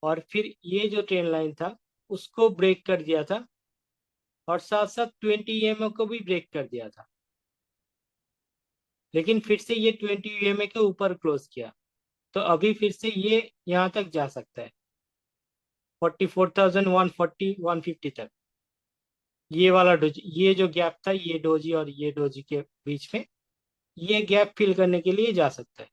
और फिर ये जो ट्रेंड लाइन था उसको ब्रेक कर दिया था, और साथ साथ 20 EMA को भी ब्रेक कर दिया था। लेकिन फिर से ये 20 EMA के ऊपर क्लोज किया, तो अभी फिर से ये यहाँ तक जा सकता है, 44,140 150 तक। ये वाला डोजी, ये जो गैप था, ये डोजी और ये डोजी के बीच में, ये गैप फिल करने के लिए जा सकता है।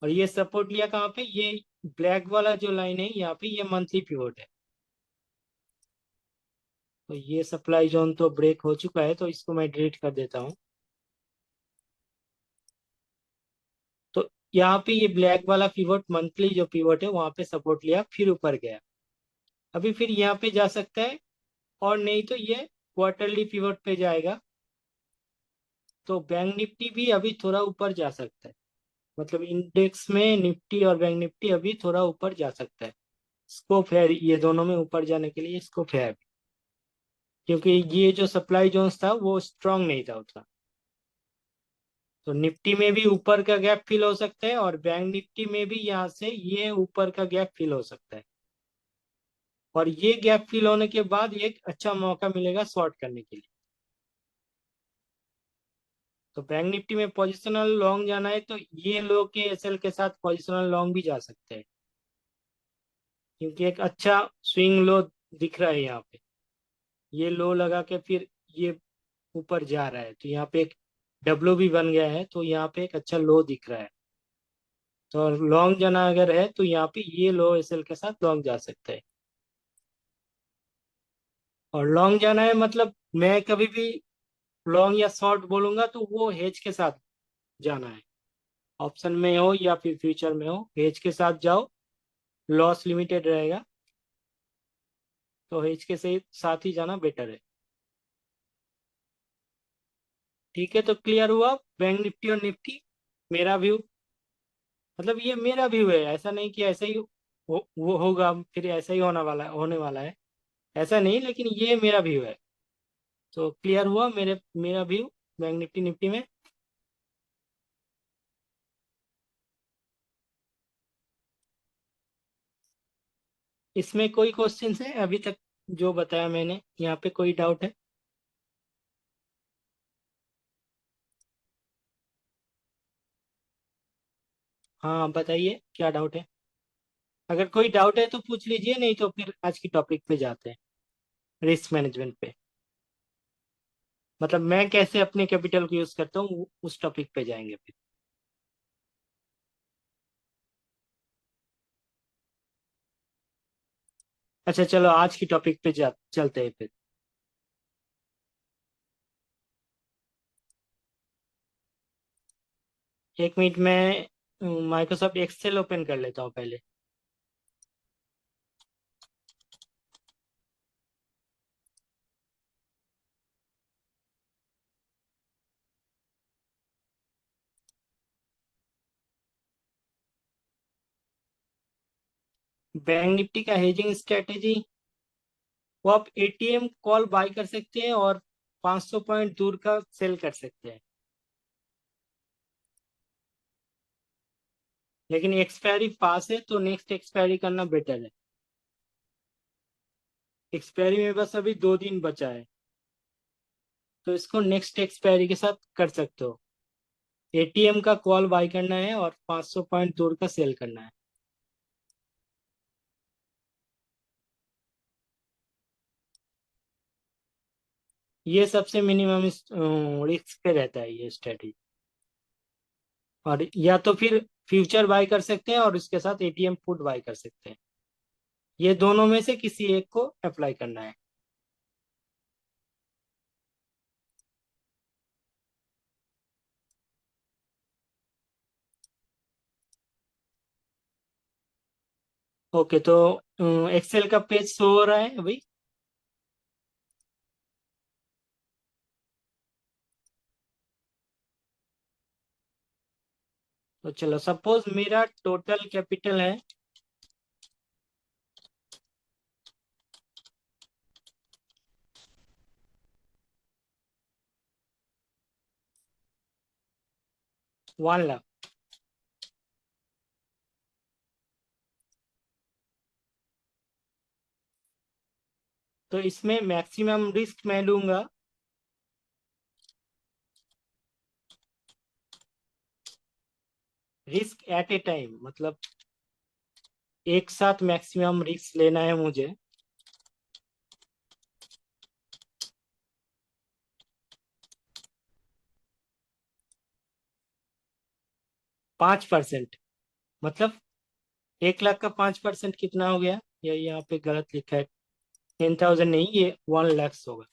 और ये सपोर्ट लिया कहाँ पे, ये ब्लैक वाला जो लाइन है यहाँ पे, ये मंथली पिवोट है। तो ये सप्लाई जोन तो ब्रेक हो चुका है, तो इसको मैं डिलीट कर देता हूँ। तो यहाँ पे ये ब्लैक वाला पिवोट, मंथली जो पिवोट है, वहां पे सपोर्ट लिया, फिर ऊपर गया। अभी फिर यहाँ पे जा सकता है, और नहीं तो ये क्वार्टरली पिवोट पे जाएगा। तो बैंक निफ्टी भी अभी थोड़ा ऊपर जा सकता है, मतलब इंडेक्स में निफ्टी और बैंक निफ्टी अभी थोड़ा ऊपर जा सकता है। स्कोप है ये दोनों में ऊपर जाने के लिए, स्कोप है अभी। क्योंकि ये जो सप्लाई जोन्स था वो स्ट्रांग नहीं था उतना। तो निफ्टी में भी ऊपर का गैप फिल हो सकता है, और बैंक निफ्टी में भी यहाँ से ये ऊपर का गैप फिल हो सकता है। और ये गैप फिल होने के बाद एक अच्छा मौका मिलेगा शॉर्ट करने के लिए। तो बैंक निफ्टी में पोजिशनल लॉन्ग जाना है, तो ये लो के एसएल के साथ पोजिशनल लॉन्ग भी जा सकते हैं, क्योंकि एक अच्छा स्विंग लो दिख रहा है यहाँ पे। ये लो लगा के फिर ये ऊपर जा रहा है, तो यहाँ पे एक डब्ल्यू भी बन गया है, तो यहाँ पे एक अच्छा लो दिख रहा है। तो लॉन्ग जाना अगर है तो यहाँ पे ये लो एसएल के साथ लॉन्ग जा सकते हैं। और लॉन्ग जाना है मतलब, मैं कभी भी लॉन्ग या शॉर्ट बोलूंगा तो वो हेज के साथ जाना है। ऑप्शन में हो या फिर फ्यूचर में हो, हेज के साथ जाओ, लॉस लिमिटेड रहेगा। तो हेज के साथ ही जाना बेटर है। ठीक है, तो क्लियर हुआ बैंक निफ्टी और निफ्टी, मेरा व्यू। मतलब ये मेरा व्यू है, ऐसा नहीं कि ऐसा ही वो होगा फिर ऐसा ही होने वाला है, ऐसा नहीं, लेकिन ये मेरा व्यू है। तो क्लियर हुआ मेरा व्यू बैंक निफ्टी निफ्टी में। इसमें कोई क्वेश्चन है अभी तक जो बताया मैंने, यहाँ पे कोई डाउट है? हाँ बताइए, क्या डाउट है? अगर कोई डाउट है तो पूछ लीजिए, नहीं तो फिर आज की टॉपिक पे जाते हैं, रिस्क मैनेजमेंट पे। मतलब मैं कैसे अपने कैपिटल को यूज करता हूँ, उस टॉपिक पे जाएंगे फिर। अच्छा चलो, आज की टॉपिक पे जा चलते हैं फिर। 1 मिनट में माइक्रोसॉफ्ट एक्सेल ओपन कर लेता हूँ पहले। बैंक निफ्टी का हेजिंग स्ट्रेटेजी, वो आप एटीएम कॉल बाय कर सकते हैं, और 500 पॉइंट दूर का सेल कर सकते हैं। लेकिन एक्सपायरी पास है तो नेक्स्ट एक्सपायरी करना बेटर है। एक्सपायरी में बस अभी 2 दिन बचा है, तो इसको नेक्स्ट एक्सपायरी के साथ कर सकते हो। एटीएम का कॉल बाय करना है और 500 पॉइंट दूर का सेल करना है। ये सबसे मिनिमम रिस्क पे रहता है ये स्ट्रेटेजी। और या तो फिर फ्यूचर बाय कर सकते हैं, और उसके साथ एटीएम पुट बाय कर सकते हैं। ये दोनों में से किसी एक को अप्लाई करना है। ओके, तो एक्सेल का पेज शो हो रहा है अभी। तो चलो, सपोज मेरा टोटल कैपिटल है, वन लाख। तो इसमें मैक्सिमम रिस्क मैं लूंगा रिस्क एट ए टाइम, मतलब एक साथ मैक्सिमम रिस्क लेना है मुझे। 5%, मतलब 1 लाख का 5% कितना हो गया? या यहाँ पे गलत लिखा है, 10,000 नहीं, ये 1 लाख होगा।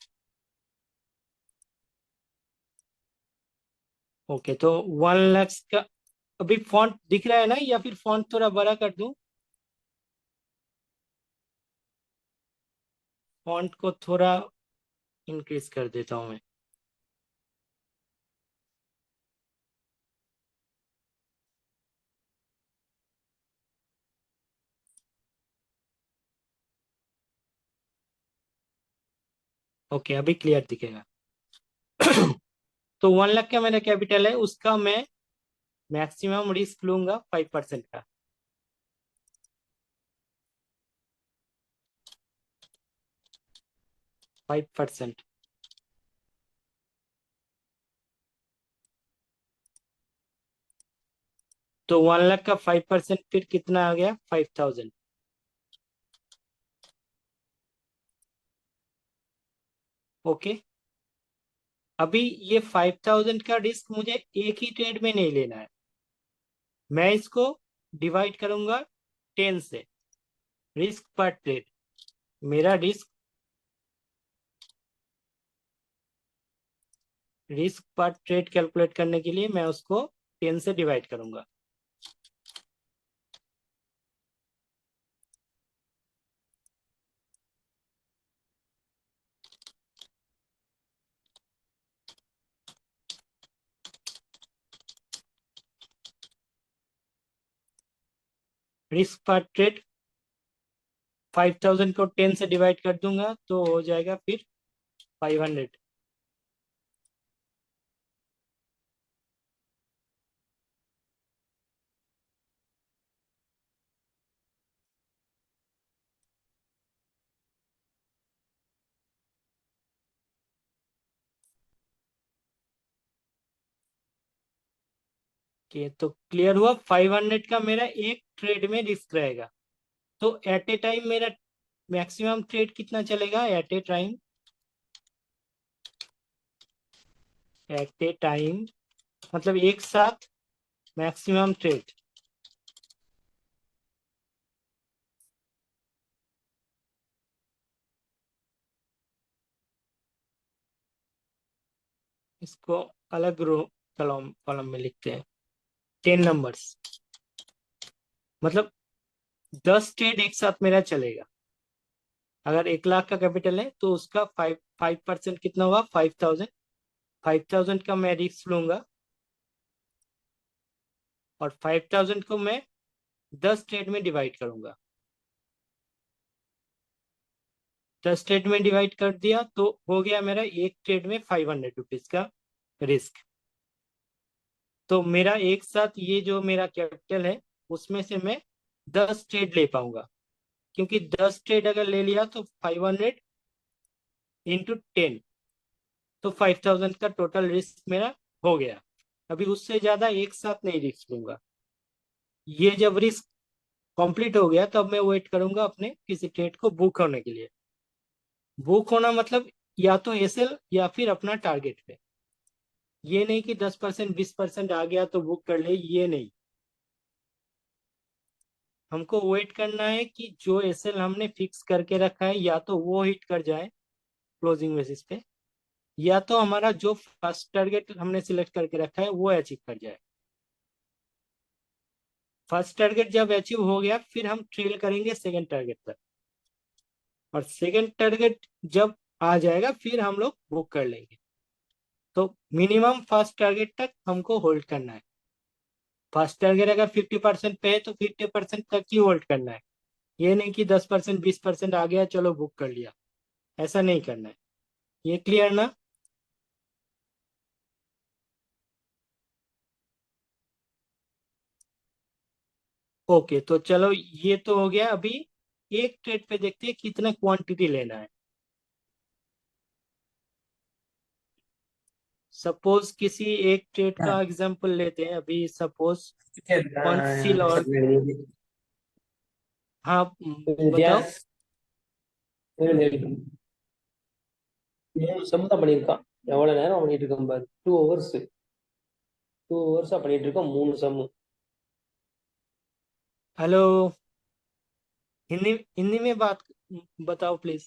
ओके, तो 1 लाख का अभी फॉन्ट दिख रहा है ना, या फिर फॉन्ट थोड़ा बड़ा कर दूं? फॉन्ट को थोड़ा इंक्रीज कर देता हूँ मैं। ओके, अभी क्लियर दिखेगा। तो 1 लाख का मेरा कैपिटल है, उसका मैं मैक्सिमम रिस्क लूंगा 5% का। 5%। तो 1 लाख का 5% फिर कितना आ गया? 5,000। ओके, अभी ये 5,000 का रिस्क मुझे एक ही ट्रेड में नहीं लेना है, मैं इसको डिवाइड करूंगा 10 से। रिस्क पर ट्रेड, मेरा रिस्क रिस्क पर ट्रेड कैलकुलेट करने के लिए मैं उसको 10 से डिवाइड करूंगा। रिस्क पर ट्रेड 5,000 को 10 से डिवाइड कर दूंगा तो हो जाएगा फिर 500। के तो क्लियर हुआ, 500 का मेरा एक ट्रेड में रिस्क रहेगा। तो एट ए टाइम मेरा मैक्सिमम ट्रेड कितना चलेगा at a time? At a time मतलब एक साथ मैक्सिमम ट्रेड। इसको अलग रो कॉलम कॉलम में लिखते हैं। 10 नंबर्स, मतलब 10 ट्रेड एक साथ मेरा चलेगा। अगर 1 लाख का कैपिटल है तो उसका 5% कितना हुआ? 5,000। 5,000 का मैं रिस्क लूंगा, और 5,000 को मैं 10 ट्रेड में डिवाइड करूंगा। 10 ट्रेड में डिवाइड कर दिया तो हो गया मेरा एक ट्रेड में 500 रुपीज का रिस्क। तो मेरा एक साथ ये जो मेरा कैपिटल है उसमें से मैं 10 ट्रेड ले पाऊंगा, क्योंकि 10 ट्रेड अगर ले लिया तो 500 × 10, तो 5,000 का टोटल रिस्क मेरा हो गया। अभी उससे ज्यादा एक साथ नहीं रिस्क लूंगा। ये जब रिस्क कंप्लीट हो गया तब मैं वेट करूंगा अपने किसी ट्रेड को बुक होने के लिए। बुक होना मतलब या तो एसएल या फिर अपना टारगेट पे। ये नहीं कि 10% 20% आ गया तो बुक कर ले, ये नहीं। हमको वेट करना है कि जो एसएल हमने फिक्स करके रखा है या तो वो हिट कर जाए क्लोजिंग बेसिस पे, या तो हमारा जो फर्स्ट टारगेट हमने सिलेक्ट करके रखा है वो अचीव कर जाए। फर्स्ट टारगेट जब अचीव हो गया फिर हम ट्रेल करेंगे सेकंड टारगेट तक, और सेकंड टारगेट जब आ जाएगा फिर हम लोग बुक कर लेंगे। तो मिनिमम फर्स्ट टारगेट तक हमको होल्ड करना है। फर्स्ट टारगेट अगर 50% पे है तो 50% तक ही होल्ड करना है। ये नहीं कि 10% 20% आ गया चलो बुक कर लिया, ऐसा नहीं करना है। ये क्लियर ना? ओके, तो चलो ये तो हो गया। अभी एक ट्रेड पे देखते हैं कितना क्वांटिटी लेना है। सपोज किसी एक ट्रेड हाँ, का एग्जांपल लेते हैं, अभी सपोज ठीक है। पंचशील और, सब ले लीजिए। हाँ दिया। बताओ। சம் தான் பண்ணியிருக்கான். எவ்வளவு நேரம் பண்ணிட்டு இருக்கான் பாரு. 2 hours. 2 hours பண்ணிட்டு இருக்கோம், 3 சம். हेलो, हिंदी हिंदी में बात बताओ प्लीज,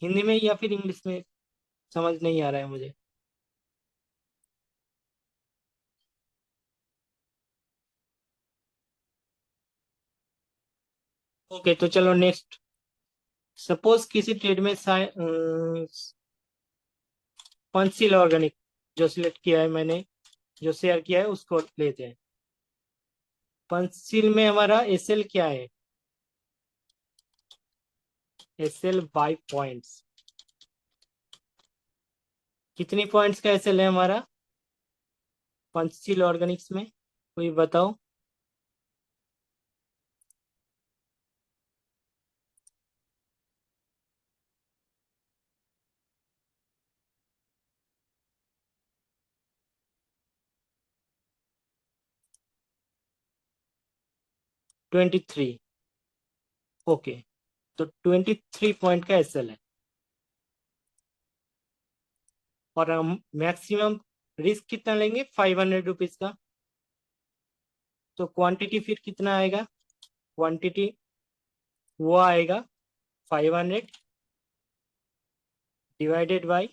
हिंदी में या फिर इंग्लिश में, समझ नहीं आ रहा है मुझे। ओके, तो चलो नेक्स्ट। सपोज किसी ट्रेड में पंचशील ऑर्गेनिक जो सिलेक्ट किया है मैंने, जो शेयर किया है उसको लेते हैं। पंचशील में हमारा एसएल क्या है? SL by points. कितनी पॉइंट्स का एसएल है हमारा पंचशील ऑर्गेनिक्स में, कोई बताओ। 23। ओके, तो 23 पॉइंट का एसएल है, और हम मैक्सिमम रिस्क कितना लेंगे, 500 रुपीज का। तो क्वांटिटी फिर कितना आएगा, क्वांटिटी वो आएगा 500 डिवाइडेड बाई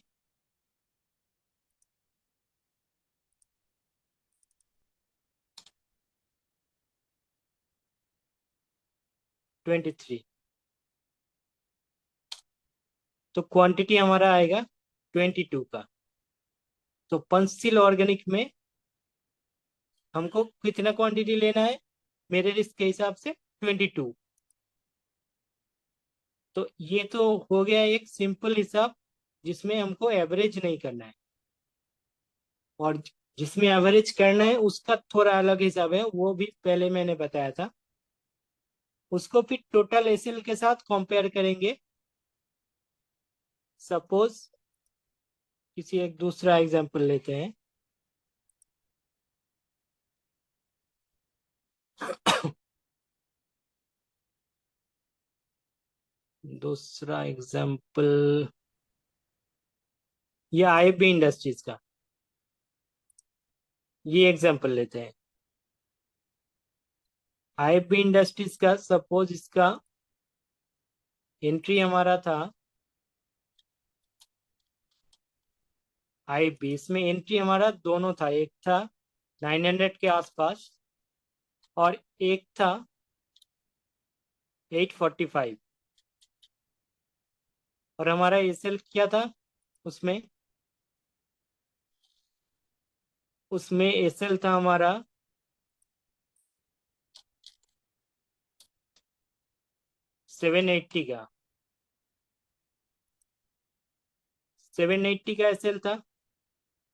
23। तो क्वांटिटी हमारा आएगा 22 का। तो पंचशील ऑर्गेनिक में हमको कितना क्वांटिटी लेना है, मेरे रिस्क के हिसाब से 22। तो ये तो हो गया एक सिंपल हिसाब, जिसमें हमको एवरेज नहीं करना है, और जिसमें एवरेज करना है उसका थोड़ा अलग हिसाब है, वो भी पहले मैंने बताया था। उसको फिर टोटल एसएल के साथ कंपेयर करेंगे। सपोज किसी एक दूसरा एग्जांपल लेते हैं। दूसरा एग्जांपल, ये आईबी इंडस्ट्रीज का, ये एग्जांपल लेते हैं। आईबी इंडस्ट्रीज का सपोज इसका एंट्री हमारा था आईबी, इसमें एंट्री हमारा दोनों था, एक था 900 के आसपास और एक था 845। और हमारा एसएल क्या था उसमें, उसमें एसएल था हमारा 780 का, 780 का एसएल था।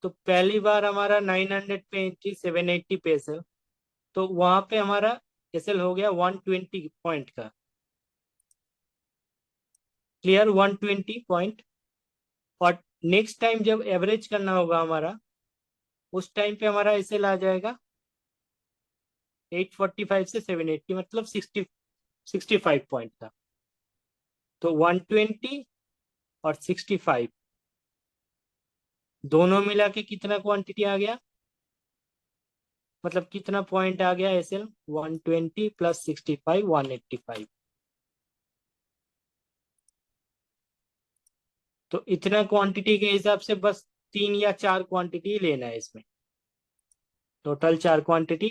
तो पहली बार हमारा 900 पे एंट्री, 780 पे एसएल, तो वहां पे हमारा एसएल हो गया 120 पॉइंट का। Clear, 120 point. और नेक्स्ट टाइम जब एवरेज करना होगा हमारा, उस टाइम पे हमारा एसएल आ जाएगा 845 से 780, मतलब 65 पॉइंट का। तो 120 और 65 दोनों मिला के कितना क्वांटिटी आ गया, मतलब कितना पॉइंट आ गया एसएल, 120 प्लस 65, 185। तो इतना क्वांटिटी के हिसाब से बस 3 या 4 क्वांटिटी लेना है इसमें, टोटल 4 क्वांटिटी,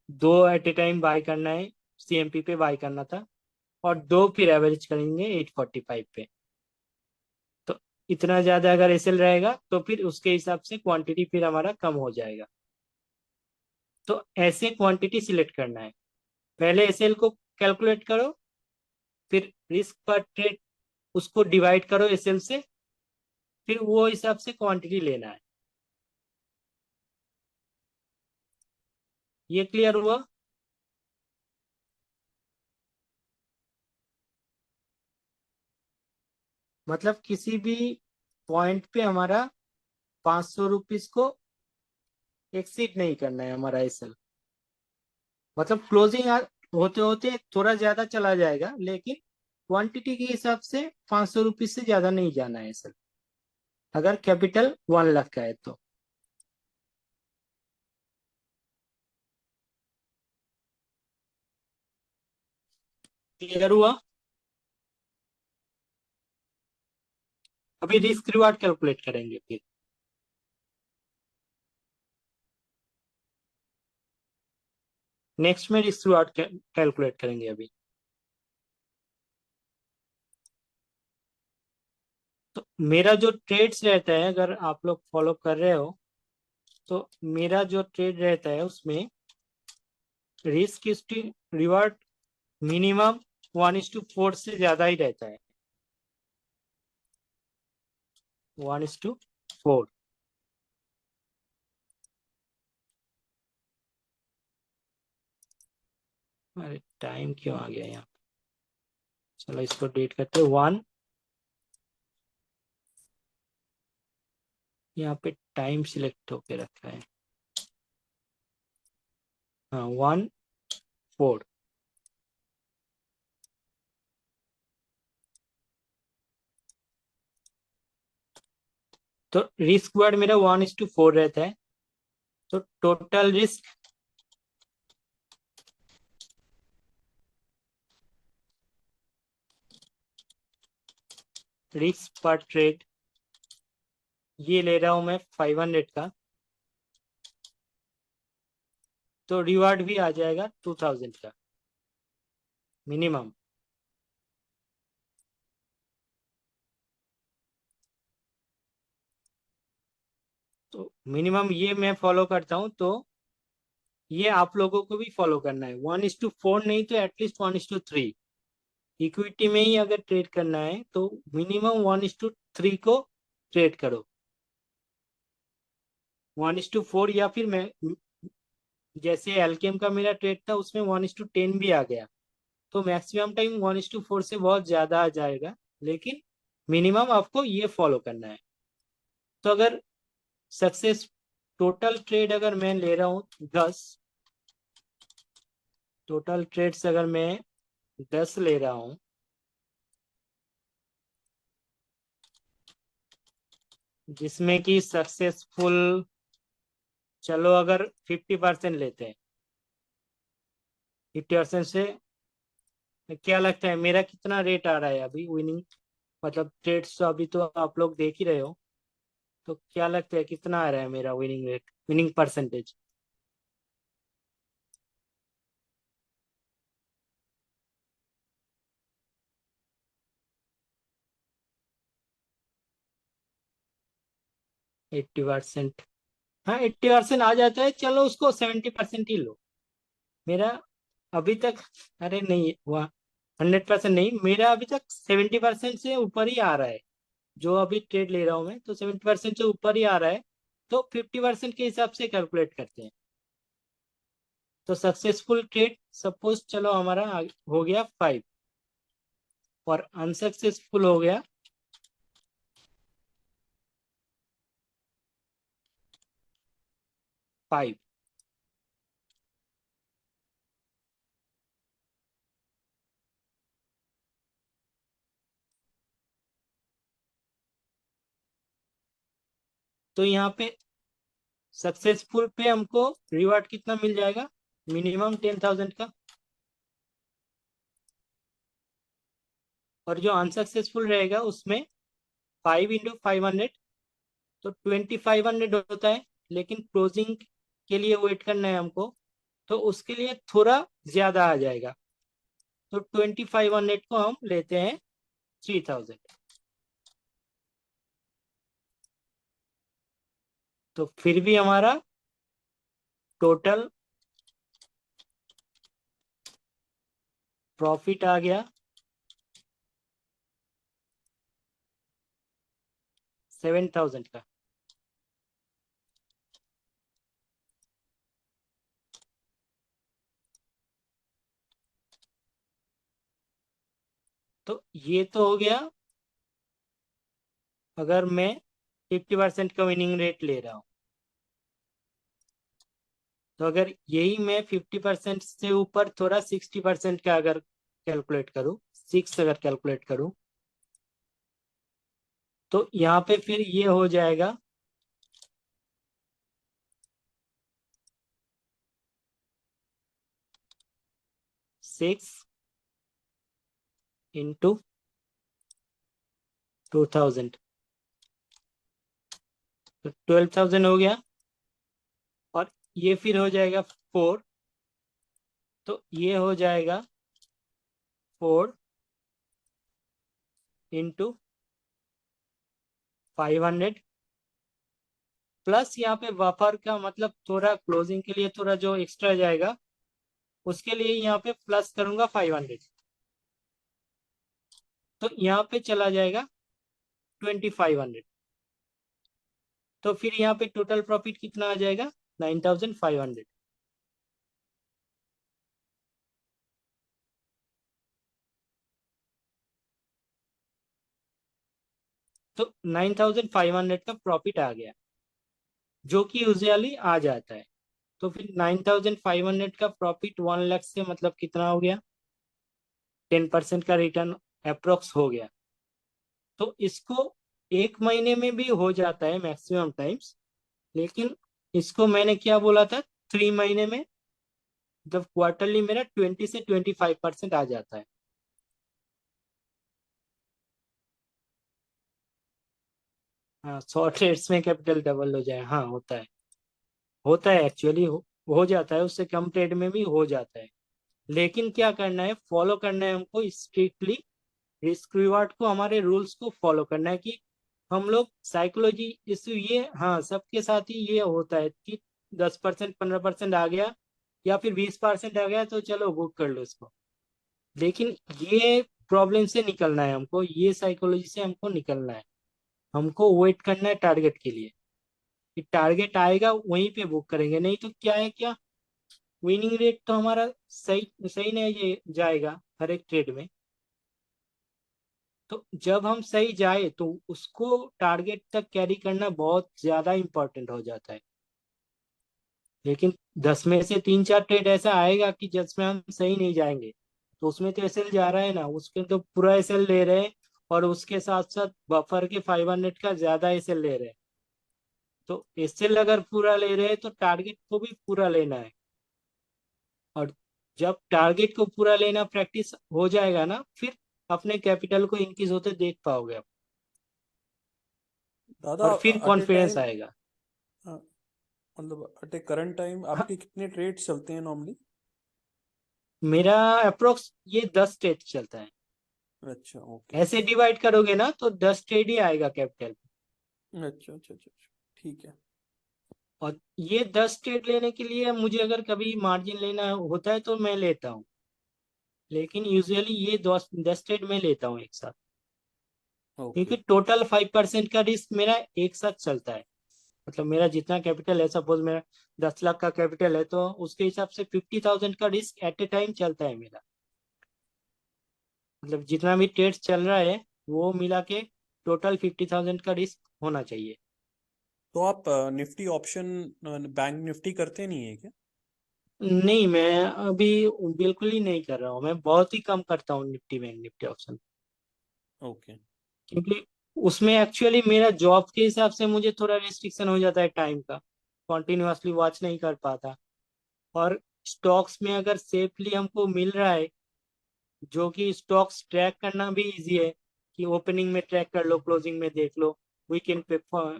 दो एट ए टाइम बाय करना है, सीएमपी पे बाय करना था, और दो फिर एवरेज करेंगे 845 पे। तो इतना ज्यादा अगर एसएल रहेगा तो फिर उसके हिसाब से क्वांटिटी फिर हमारा कम हो जाएगा। तो ऐसे क्वांटिटी सिलेक्ट करना है, पहले एसएल को कैलकुलेट करो, फिर रिस्क पर ट्रेड उसको डिवाइड करो एसएल से, फिर वो हिसाब से क्वांटिटी लेना है। ये क्लियर हुआ? मतलब किसी भी पॉइंट पे हमारा ₹500 को एक्सीड नहीं करना है हमारा एसएल। मतलब क्लोजिंग होते होते थोड़ा ज्यादा चला जाएगा, लेकिन क्वांटिटी के हिसाब से ₹500 से ज्यादा नहीं जाना है एसएल, अगर कैपिटल 1 लाख का है तो। क्लियर हुआ? अभी रिस्क रिवार्ड कैलकुलेट करेंगे फिर। नेक्स्ट में रिस्क रिवार्ड कैलकुलेट करेंगे अभी। तो मेरा जो ट्रेड्स रहता है, अगर आप लोग फॉलो कर रहे हो, तो मेरा जो ट्रेड रहता है उसमें रिस्क रिवार्ड मिनिमम 1:4 से ज्यादा ही रहता है। 1:4। अरे टाइम क्यों आ गया यहाँ? चलो इसको डेट करते हैं 1। यहाँ पे टाइम सिलेक्ट होके रखा है। हाँ, 1:4। तो रिस्क वर्ड मेरा 1:4 रहता है। तो टोटल रिस्क पर ट्रेड ये ले रहा हूं मैं 500 का। तो रिवार्ड भी आ जाएगा 2000 का मिनिमम। तो मिनिमम ये मैं फॉलो करता हूँ, तो ये आप लोगों को भी फॉलो करना है। 1:4 नहीं तो एटलीस्ट 1:3। इक्विटी में ही अगर ट्रेड करना है तो मिनिमम 1:3 को ट्रेड करो। 1:4, या फिर मैं जैसे एलकेएम का मेरा ट्रेड था उसमें 1:10 भी आ गया, तो मैक्सिमम टाइम 1:4 से बहुत ज्यादा आ जाएगा। लेकिन मिनिमम आपको ये फॉलो करना है। तो अगर सक्सेस टोटल ट्रेड अगर मैं ले रहा हूँ 10, टोटल ट्रेड्स अगर मैं 10 ले रहा हूँ, जिसमें कि सक्सेसफुल, चलो अगर 50% लेते हैं, 50% से क्या लगता है मेरा कितना रेट आ रहा है अभी विनिंग? मतलब ट्रेड्स तो अभी तो आप लोग देख ही रहे हो, तो क्या लगता है कितना आ रहा है मेरा विनिंग रेट, विनिंग परसेंटेज? 80%। हाँ, 80% आ जाता है, चलो उसको 70% ही लो। मेरा अभी तक, अरे नहीं हुआ, 100% नहीं, मेरा अभी तक 70% से ऊपर ही आ रहा है। जो अभी ट्रेड ले रहा हूँ मैं, तो 70% से ऊपर ही आ रहा है। तो 50% के हिसाब से कैलकुलेट करते हैं। तो सक्सेसफुल ट्रेड सपोज चलो हमारा हो गया 5, और अनसक्सेसफुल हो गया 5। तो यहाँ पे सक्सेसफुल पे हमको रिवार्ड कितना मिल जाएगा? मिनिमम 10,000 का। और जो अनसक्सेसफुल रहेगा उसमें 5 × 500, तो 2500 होता है। लेकिन क्लोजिंग के लिए वेट करना है हमको, तो उसके लिए थोड़ा ज्यादा आ जाएगा। तो 2500 को हम लेते हैं 3000। तो फिर भी हमारा टोटल प्रॉफिट आ गया 7,000 का। तो ये तो हो गया अगर मैं 50% का विनिंग रेट ले रहा हूँ। तो अगर यही मैं 50% से ऊपर थोड़ा 60% का अगर कैलकुलेट करूँ, 6 अगर कैलकुलेट करूँ, तो यहाँ पे फिर ये हो जाएगा 6 × 2000, तो 12,000 हो गया। और ये फिर हो जाएगा 4, तो ये हो जाएगा 4 × 500, प्लस यहाँ पे बफर का मतलब थोड़ा क्लोजिंग के लिए थोड़ा जो एक्स्ट्रा जाएगा, उसके लिए यहाँ पे प्लस करूंगा 500, तो यहाँ पे चला जाएगा 2,500। तो फिर यहाँ पे टोटल प्रॉफिट कितना आ जाएगा, 9,500। तो 9,500 का प्रॉफिट आ गया, जो कि यूजुअली आ जाता है। तो फिर 9,500 का प्रॉफिट 1 लाख से मतलब कितना हो गया, 10% का रिटर्न अप्रोक्स हो गया। तो इसको एक महीने में भी हो जाता है मैक्सिमम टाइम्स, लेकिन इसको मैंने क्या बोला था, 3 महीने में, जब क्वार्टरली मेरा 20 से 25% आ जाता है। हाँ, शॉर्ट रेट्स में कैपिटल डबल हो जाए, हाँ होता है एक्चुअली, हो जाता है, उससे कम ट्रेड में भी हो जाता है। लेकिन क्या करना है, फॉलो करना है हमको स्ट्रिक्टली, रिस्क रिवार्ड को, हमारे रूल्स को फॉलो करना है कि हम लोग साइकोलॉजी इस ये, हाँ सबके साथ ही ये होता है कि 10% 15% आ गया या फिर 20% आ गया तो चलो बुक कर लो इसको। लेकिन ये प्रॉब्लम से निकलना है हमको, ये साइकोलॉजी से हमको निकलना है। हमको वेट करना है टारगेट के लिए, कि टारगेट आएगा वहीं पे बुक करेंगे, नहीं तो क्या है, क्या विनिंग रेट तो हमारा सही सही नहीं जाएगा हर एक ट्रेड में। तो जब हम सही जाए तो उसको टारगेट तक कैरी करना बहुत ज्यादा इंपॉर्टेंट हो जाता है। लेकिन 10 में से 3 4 ट्रेड ऐसा आएगा कि जिसमें हम सही नहीं जाएंगे, तो उसमें तो एसएल जा रहा है ना, उसके तो पूरा एसएल ले रहे हैं, और उसके साथ साथ बफर के 500 का ज्यादा एसएल ले रहे हैं। तो एसएल अगर पूरा ले रहे हैं तो टारगेट को भी पूरा लेना है। और जब टारगेट को पूरा लेना प्रैक्टिस हो जाएगा ना, फिर अपने कैपिटल को इंक्रीज होते देख पाओगे आप, दादा और फिर एट ए कॉन्फिडेंस टाइम, आएगा। मतलब एट ए करंट टाइम हाँ, आपके कितने ट्रेड्स चलते हैं नॉर्मली? मेरा अप्रोक्स ये 10 ट्रेड चलता है। अच्छा, ओके। ऐसे डिवाइड करोगे ना तो 10 ट्रेड ही आएगा कैपिटल। अच्छा अच्छा अच्छा अच्छा, ठीक है। और ये 10 ट्रेड लेने के लिए मुझे अगर कभी मार्जिन लेना होता है तो मैं लेता हूँ, लेकिन यूजुअली ये 10 ट्रेड में लेता हूँ एक साथ, ओके। क्योंकि टोटल 5% का रिस्क मेरा एक साथ चलता है। मतलब मेरा जितना कैपिटल है, सपोज मेरा 10 लाख का कैपिटल है, तो उसके हिसाब से 50,000 का रिस्क एट ए टाइम चलता है मेरा। मतलब जितना भी ट्रेड चल रहा है वो मिला के टोटल 50,000 का रिस्क होना चाहिए। तो आप निफ्टी ऑप्शन, बैंक निफ्टी करते नहीं है क्या? नहीं, मैं अभी बिल्कुल ही नहीं कर रहा हूँ, मैं बहुत ही कम करता हूँ Nifty bank Nifty option. Okay. क्योंकि उसमें एक्चुअली मेरा जॉब के हिसाब से मुझे थोड़ा रिस्ट्रिक्शन हो जाता है टाइम का, कॉन्टिन्यूअसली वॉच नहीं कर पाता। और स्टॉक्स में अगर सेफली हमको मिल रहा है, जो कि स्टॉक्स ट्रैक करना भी इजी है, कि ओपनिंग में ट्रैक कर लो, क्लोजिंग में देख लो, वीकेंड पे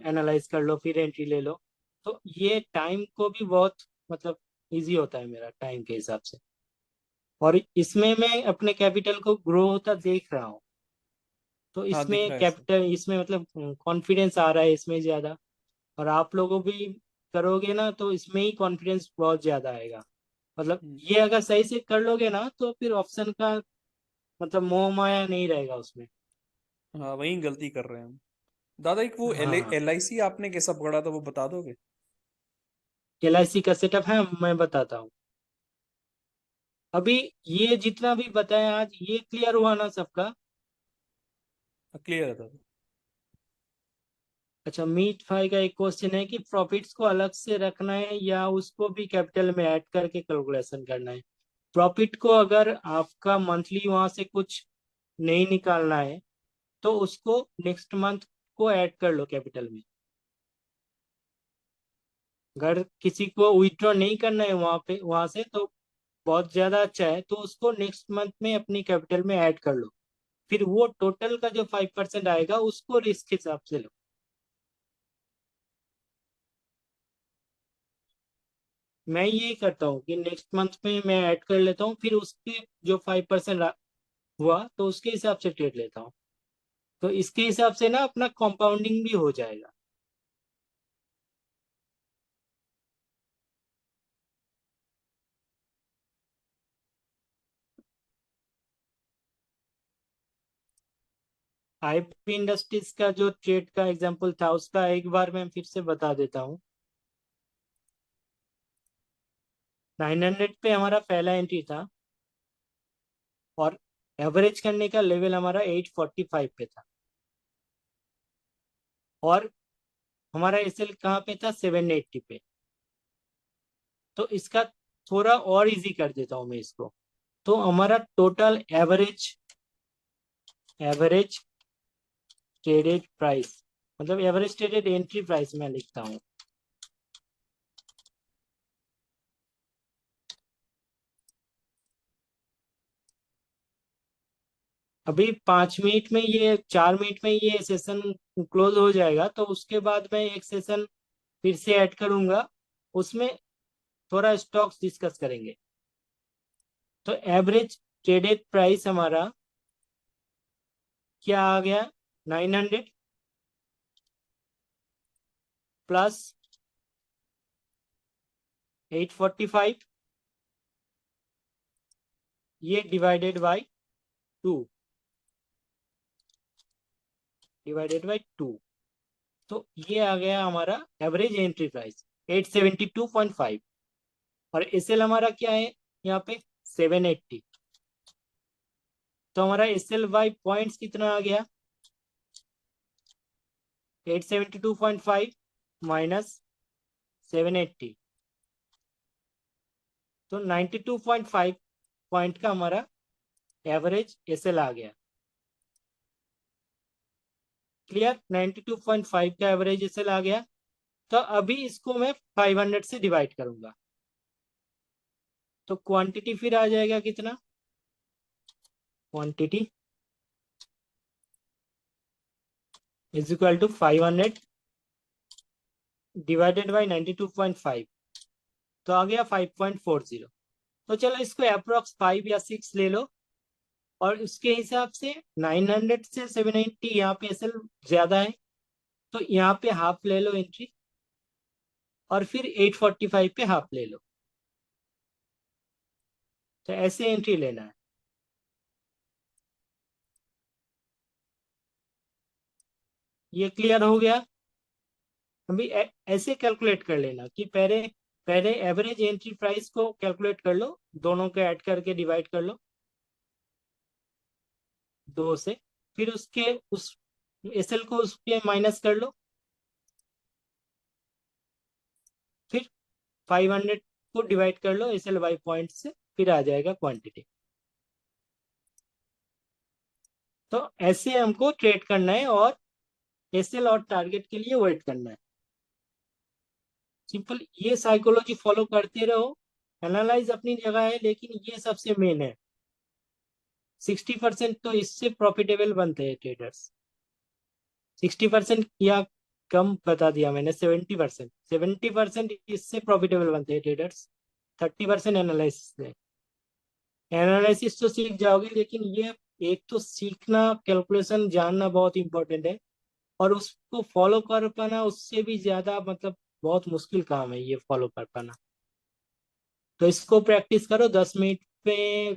एनालाइज कर लो, फिर एंट्री ले लो। तो ये टाइम को भी बहुत मतलब इजी होता है मेरा टाइम के हिसाब से। और इसमें मैं अपने कैपिटल को ग्रो होता देख रहा हूँ, तो हाँ, दिख इसमें रहा है सर। कैपिटल, इसमें मतलब कॉन्फिडेंस आ रहा है इसमें ज़्यादा। और आप लोगों भी करोगे ना तो इसमें ही कॉन्फिडेंस बहुत ज़्यादा आएगा। मतलब हम्म, ये अगर सही से कर लोगे ना तो फिर ऑप्शन का मतलब मोह माया नहीं रहेगा उसमें। हाँ, वही गलती कर रहे हैं हम। दादा एक वो एल हाँ, एल आई सी आपने कैसा पकड़ा था, वो बता दोगे? एलआईसी का सेटअप है, मैं बताता हूँ। अभी ये जितना भी बताया आज, ये क्लियर हुआ ना सबका? क्लियर है दादा। अच्छा, मीट भाई का एक क्वेश्चन है कि प्रॉफिट्स को अलग से रखना है या उसको भी कैपिटल में ऐड करके कैलकुलेशन करना है। प्रॉफिट को अगर आपका मंथली वहां से कुछ नहीं निकालना है तो उसको नेक्स्ट मंथ को ऐड कर लो कैपिटल में। अगर किसी को विथड्रॉ नहीं करना है वहां से तो बहुत ज्यादा अच्छा है, तो उसको नेक्स्ट मंथ में अपनी कैपिटल में ऐड कर लो। फिर वो टोटल का जो 5% आएगा उसको रिस्क हिसाब से लो। मैं यही करता हूँ कि नेक्स्ट मंथ में मैं ऐड कर लेता हूँ, फिर उसके जो 5% हुआ तो उसके हिसाब से ट्रेड लेता हूँ। तो इसके हिसाब से ना अपना कंपाउंडिंग भी हो जाएगा। आईपी इंडस्ट्रीज का जो ट्रेड का एग्जांपल था उसका एक बार मैं फिर से बता देता हूँ। 900 पे हमारा पहला एंट्री था और एवरेज करने का लेवल हमारा 845 पे था, और हमारा एसएल कहाँ पे था, 780 पे। तो इसका थोड़ा और इजी कर देता हूँ मैं इसको। तो हमारा total average average traded price, मतलब एवरेज ट्रेडेड एंट्री प्राइस मैं लिखता हूँ। अभी 5 मिनट में ये 4 मिनट में ये सेशन क्लोज हो जाएगा, तो उसके बाद मैं एक सेशन फिर से ऐड करूंगा, उसमें थोड़ा स्टॉक्स डिस्कस करेंगे। तो एवरेज ट्रेडेड प्राइस हमारा क्या आ गया, 900 प्लस 845, ये डिवाइडेड बाई 2, तो ये आ गया हमारा एवरेज एंट्री प्राइस 872.5। और एसएल हमारा क्या है यहाँ पे, 780। तो हमारा एसएल बाई पॉइंट्स कितना आ गया, 872.5 माइनस 780, तो 92.5 पॉइंट का हमारा एवरेज एसएल आ गया। क्लियर, 92.5 का एवरेज एसएल आ गया। तो अभी इसको मैं 500 से डिवाइड करूंगा, तो क्वांटिटी फिर आ जाएगा कितना, quantity is equal to 500 divided by 92.5, तो आ गया 5.40। तो चलो इसको अप्रोक्स 5 या 6 ले लो, और उसके हिसाब से 900 से 780 यहाँ पे एसएल ज्यादा है, तो यहाँ पे हाफ ले लो एंट्री, और फिर 845 पे हाफ ले लो। तो ऐसे एंट्री लेना है। ये क्लियर हो गया। अभी ऐसे कैलकुलेट कर लेना कि पहले पहले एवरेज एंट्री प्राइस को कैलकुलेट कर लो, दोनों को ऐड करके डिवाइड कर लो 2 से, फिर उसके उस एसएल को उसके माइनस कर लो, फिर 500 को डिवाइड कर लो एसएल बाई पॉइंट से, फिर आ जाएगा क्वांटिटी। तो ऐसे हमको ट्रेड करना है और एसएल और टारगेट के लिए वेट करना है। सिंपल, ये साइकोलॉजी फॉलो करते रहो। एनालाइज अपनी जगह है, लेकिन ये सबसे मेन है। 60% तो इससे प्रॉफिटेबल बनते हैं ट्रेडर्स। 60% या कम बता दिया मैंने, 70%, 70% इससे प्रॉफिटेबल बनते हैं ट्रेडर्स। 30% एनालिसिस से। एनालिसिस तो सीख जाओगे, लेकिन ये एक तो सीखना, कैलकुलेशन जानना बहुत इंपॉर्टेंट है, और उसको फॉलो कर पाना उससे भी ज्यादा, मतलब बहुत मुश्किल काम है ये फॉलो कर पाना। तो इसको प्रैक्टिस करो 10 मिनट पे।